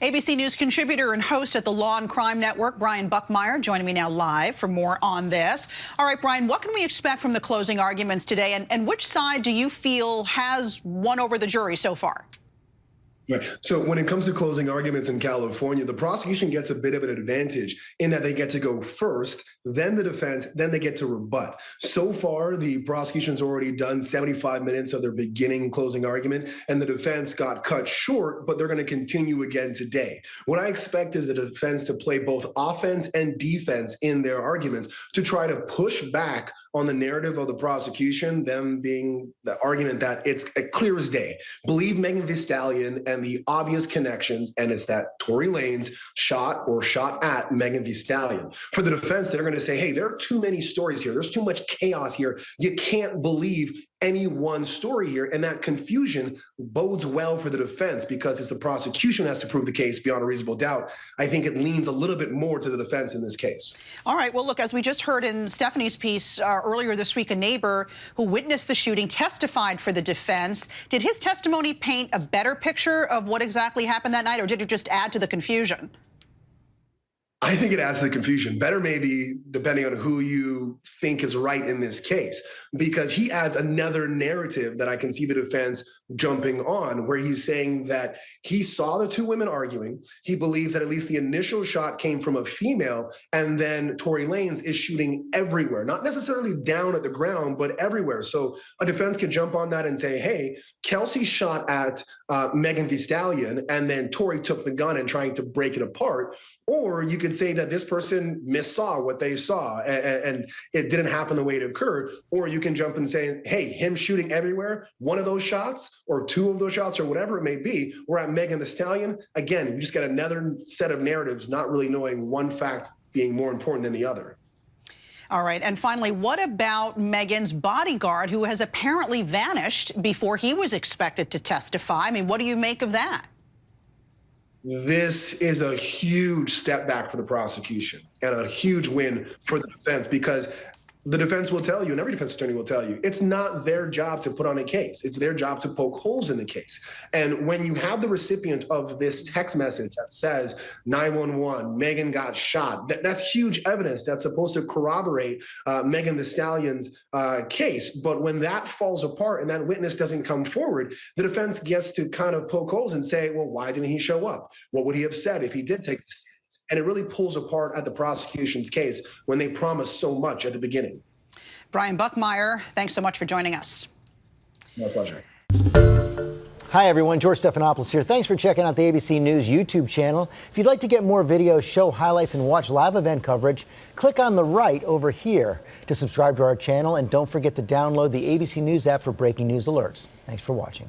ABC News contributor and host at the Law and Crime Network, Brian Buckmeyer, joining me now live for more on this. All right, Brian, what can we expect from the closing arguments today, and which side do you feel has won over the jury so far? Right. So when it comes to closing arguments in California, the prosecution gets a bit of an advantage in that they get to go first, then the defense, then they get to rebut. So far, the prosecution's already done 75 minutes of their beginning closing argument, and the defense got cut short, but they're going to continue again today. What I expect is the defense to play both offense and defense in their arguments to try to push back on the narrative of the prosecution, them being the argument that it's clear as day. Believe Megan Thee Stallion and the obvious connections, and it's that Tory Lanez shot at Megan Thee Stallion. For the defense, they're going to say, hey, there are too many stories here. There's too much chaos here. You can't believe any one story here, and that confusion bodes well for the defense because it's the prosecution has to prove the case beyond a reasonable doubt. I think it leans a little bit more to the defense in this case. All right, well, look, as we just heard in Stephanie's piece earlier this week, a neighbor who witnessed the shooting testified for the defense. Did his testimony paint a better picture of what exactly happened that night, or did it just add to the confusion? I think it adds to the confusion. Better maybe depending on who you think is right in this case, because he adds another narrative that I can see the defense jumping on, where he's saying that he saw the two women arguing. He believes that at least the initial shot came from a female, and then Tory Lanez is shooting everywhere, not necessarily down at the ground, but everywhere. So a defense could jump on that and say, hey, Kelsey shot at Megan Thee Stallion, and then Tory took the gun and trying to break it apart. Or you could say that this person missaw what they saw and it didn't happen the way it occurred. Or you can jump and say, hey, him shooting everywhere, one of those shots or two of those shots or whatever it may be, we're at Megan Thee Stallion. Again, you just get another set of narratives, not really knowing one fact being more important than the other. All right, and finally, what about Megan's bodyguard, who has apparently vanished before he was expected to testify? I mean, what do you make of that? This is a huge step back for the prosecution and a huge win for the defense, because the defense will tell you, and every defense attorney will tell you, it's not their job to put on a case. It's their job to poke holes in the case. And when you have the recipient of this text message that says 911, Megan got shot, that's huge evidence that's supposed to corroborate Megan Thee Stallion's case. But when that falls apart and that witness doesn't come forward, the defense gets to kind of poke holes and say, well, why didn't he show up? What would he have said if he did take the stand? And it really pulls apart at the prosecution's case when they promise so much at the beginning. Brian Buckmeyer, thanks so much for joining us. My pleasure. Hi, everyone. George Stephanopoulos here. Thanks for checking out the ABC News YouTube channel. If you'd like to get more videos, show highlights, and watch live event coverage, click on the right over here to subscribe to our channel. And don't forget to download the ABC News app for breaking news alerts. Thanks for watching.